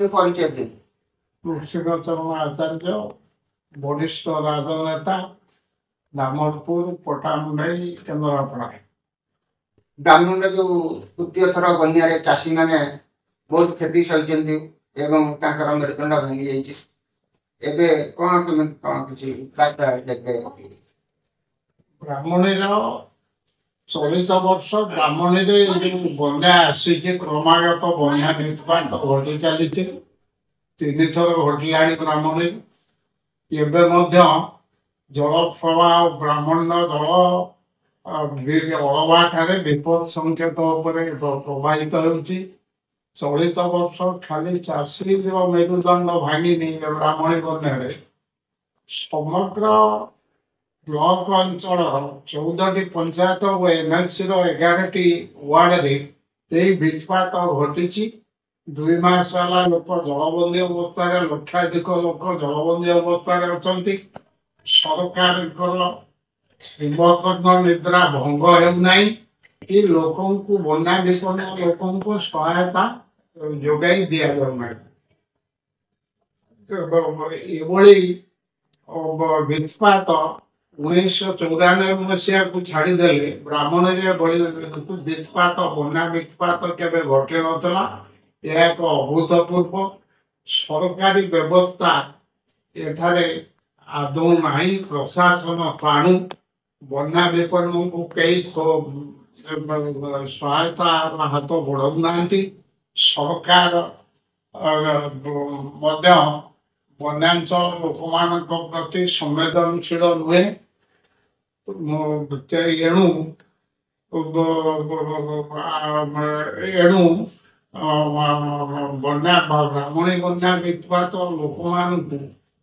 परिचय दे। ऋषिकेश आचार्य वरिष्ठ राजनेता दामोदपुर पटामुंडाई केन्द्रापड़ा। ब्राह्मण जो तृतीय थर बनिया चाषी मैंने बहुत क्षति सही मेरुदंड भांगी जाइए। एबे कौन कौन किसी ब्राह्मणी चलित वर्ष ब्राह्मणी बना आसी क्रमागत बना घटी चली तीन थर घटला ब्राह्मणी जल प्रवाह ब्राह्मण जल अड़वा ठारे विपद संकेत प्रभावित होती। चलित वर्ष खाली चाषी मेरुदंड भांगी ब्राह्मणी बन्या समग्र ब्लॉक अंचल 14टी पंचायत और एनएलसी 11टी वार्ड रे भित्पात घटी। 2 मास वाला लोक जलबंदी अवस्था लक्षाधिक लोक जलबंदी अवस्था अच्छा। सरकार निद्रा भंग होना कि लोकों को बना विपन्न लोकों को सहायता जोगाई दि जाऊना। भित्पात 1994 मसीहा को छाड़ीदे ब्राह्मण भित्पात बना भित्पात केवे घटे नाला। यह एक अभूतपूर्व सरकारी व्यवस्था एठारे आदौ नहीं। प्रशासन ताणु बना विपन्न को कई सहायता हाथ बढ़ाऊना। सरकार वनांचल लोक मान प्रति संवेदनशील नुहे। एणु एणु बना ब्राह्मणी बना वित्पात लोक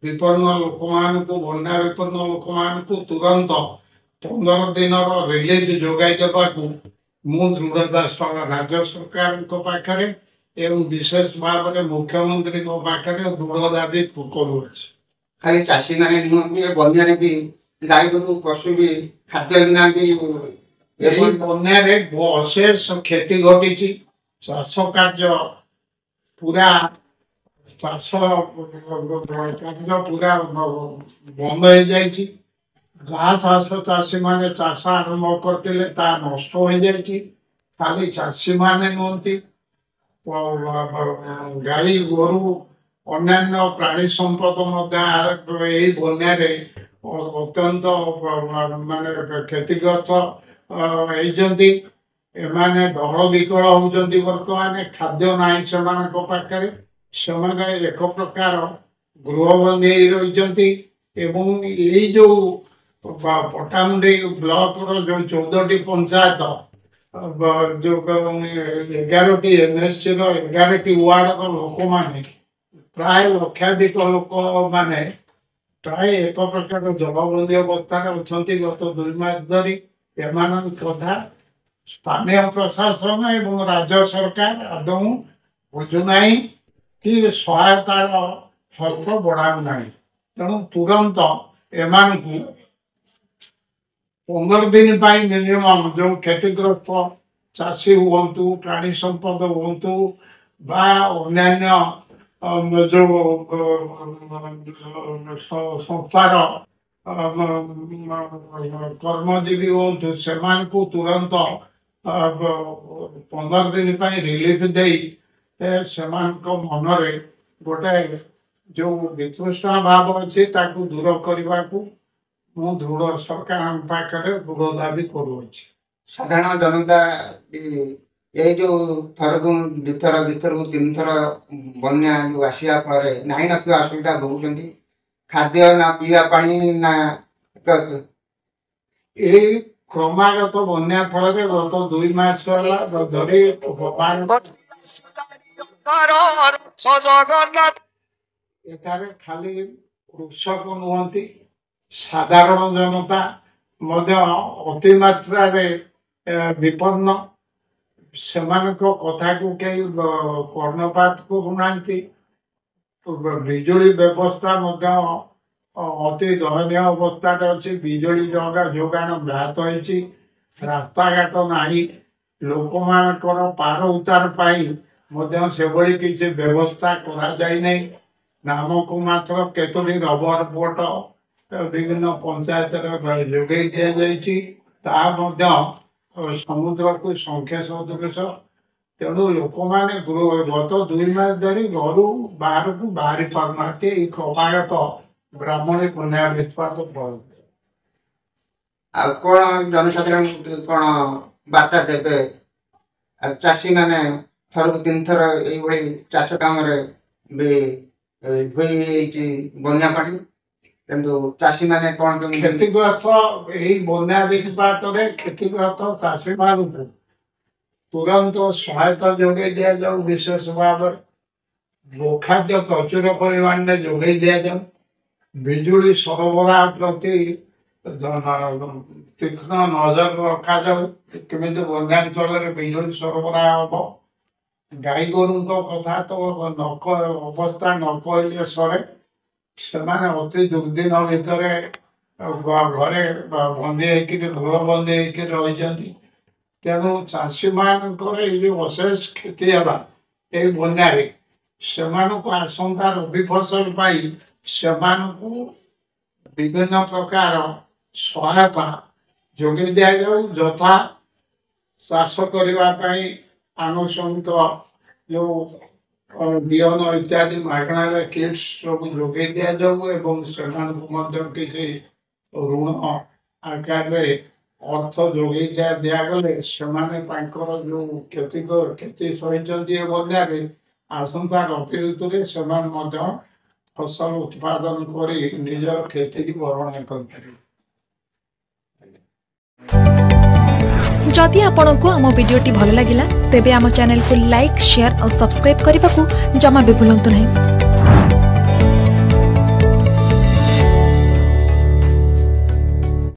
विपन्न लोक बना विपन्न लोक तुरंत 15 दिन रिलीफ जोगाई देवाकू मु दृढ़ता सह राज्य सरकार पाखे एवं विशेष भाव में मुख्यमंत्री पाखे दृढ़ दाबी करूँ। खाली चाषी मैंने नुह बनिया भी गाय गोरु पशु भी खाद्य बिना भी बनिया अशेष क्षति घटी। चाष कार्य पूरा चाष कार्य पूरा बंद हो जाए। जहाँ चाष चाषी मैंने चाष आरंभ करते नष्ट हो जाए। खाली चाषी मैंने नुहति गाई गोरु अन्य प्राणी संपद बनिया अत्यंत माने क्षतिग्रस्त होती। एमाने डहल विकल होती। बर्तमान खाद्य ना से पाखे से एक प्रकार गृहबंदी रही। यही जो पटामुंडी ब्लॉक जो 14टी पंचायत जो 11टी एनएससी 11टी वार्ड लोक माने प्राय लक्षाधिक लोक माने प्राय एक प्रकार जलबंदी अवस्था अच्छा। गत 2 मास धरी एम कथा स्थानीय प्रशासन एवं राज्य सरकार आदौ बुझुना कि सहायतार हस्त बढ़ाऊना। तेणु तुरंत एम 15 दिन मिनिमम जो क्षतिग्रस्त चाषी हूँ प्राणी संपद हूँ बा अन्य जो संस्थार कर्मजीवी हूँ से तुरंत 15 दिन रिलीफ दे से मनरे गोटे जो वितृष्णा भाव अच्छी दूर करने को मु दृढ़ सरकार पाखे दृढ़ दाबी करूँ। साधारण जनता ये जो थर को दुथर 3 थर बन्या जो आसिया फल ना असुविधा भोगुंट खाद्य ना पीवा पानी ना क्रमागत बन्या फल गत 2 मास धरी खाली कृषक नुहति साधारण जनता अति मात्रा विपन्न से कथा को कई कर्णपात करूना। बिजुली व्यवस्था अति दयनीय अवस्था अच्छी। बिजुली जोगान व्याहत होती। रास्ता घाट ना लोक मान पार उतार पाई ମଧ୍ୟ ସେଭଳି କିଛି ବ୍ୟବସ୍ଥା କରାଯାଇନାହିଁ। ନାମକୁ ମାତ୍ର କେତୋଟି ରବର ବୋଟ ବିଭିନ୍ନ ପଞ୍ଚାୟତରେ ଯୋଗାଇ ଦିଆଯାଇଛି। ତାହା ମଧ୍ୟ ସମୁଦ୍ରକୁ ସଂଖ୍ୟା ସଦୃଶ। ତେଣୁ ଲୋକମାନେ ଗତ 2 ମାସ ଧରି ଘରୁ ବାହାରକୁ ବାହାରି ପାରୁନାହାନ୍ତି ଏଇ କ୍ରମାଗତ ବ୍ରାହ୍ମଣୀ ବନ୍ୟା ବିତ୍ପାତ ଫଳରେ। ଆଉ କଣ ଜନସାଧାରଣ କଣ ବାର୍ତ୍ତା ଦେବେ? ଆଉ ଚାଷୀ ମାନେ ଥରକୁ 3 ଥର ଏଇଭଳି ଚାଷ କାମରେ ବି ଧୋଇ ହେଇଛି ବନ୍ୟା ପାଣି, କିନ୍ତୁ ଚାଷୀ ମାନେ କଣ କେମିତି କ୍ଷତିଗ୍ରସ୍ତ ଏହି ବନ୍ୟା ବିତ୍ପାତରେ କ୍ଷତିଗ୍ରସ୍ତ ଚାଷୀ ମାନଙ୍କୁ ତୁରନ୍ତ ସହାୟତା ଯୋଗାଇ ଦିଆଯାଉ। ବିଶେଷ ଭାବରେ ଗୋଖାଦ୍ୟ ପ୍ରଚୁର ପରିମାଣରେ ଯୋଗାଇ ଦିଆଯାଉ। ବିଜୁଳି ସରବରାହ ପ୍ରତି ତୀକ୍ଷ୍ଣ ନଜର ରଖାଯାଉ। କେମିତି ବନ୍ୟାଞ୍ଚଳରେ ବିଜୁଳି ସରବରାହ ହବ। ଗାଈ ଗୋରୁଙ୍କ କଥା ତ ଅବସ୍ଥା ନ କହିଲେ ସରେ। ସେମାନେ ଅତି ଦୁର୍ଦିନ ଭିତରେ ଘରେ ବନ୍ଦୀ ହେଇକିରି ଗୃହ ବନ୍ଦୀ ହେଇକି ରହିଛନ୍ତି। ତେଣୁ ଚାଷୀମାନଙ୍କର ଏଇ ଯେଉଁ ଅଶେଷ କ୍ଷତି ହେଲା ଏଇ ବନ୍ୟାରେ, ସେମାନଙ୍କୁ ଆସନ୍ତା ରବି ଫସଲ ପାଇଁ ସେମାନଙ୍କୁ ବିଭିନ୍ନ ପ୍ରକାର ସହାୟତା ଯୋଗାଇ ଦିଆଯାଉ। ଯଥା ଚାଷ କରିବା ପାଇଁ ଆନୁଷଙ୍ଗିକ ଯେଉଁ ବିହନ ଇତ୍ୟାଦି ମାଗଣାରେ କିଟ୍ସ ସବୁ ଯୋଗାଇ ଦିଆଯାଉ ଏବଂ ସେମାନଙ୍କୁ ମଧ୍ୟ କିଛି ଋଣ ଆକାରରେ ଅର୍ଥ ଯୋଗାଇ ଦିଆଗଲେ ସେମାନେ ତାଙ୍କର ଯେଉଁ କ୍ଷତି ସହିଛନ୍ତି ଏ ବନ୍ୟାରେ, ଆସନ୍ତା ରବି ଋତୁରେ ସେମାନେ ମଧ୍ୟ ଫସଲ ଉତ୍ପାଦନ କରି ନିଜର କ୍ଷତିକୁ ଭରଣା କରିପାରିବେ। जदि आपंक आम भिडी भल लगा तेब आम चैनल को लाइक शेयर और सब्सक्राइब करने को जमा भी भूलु नहीं।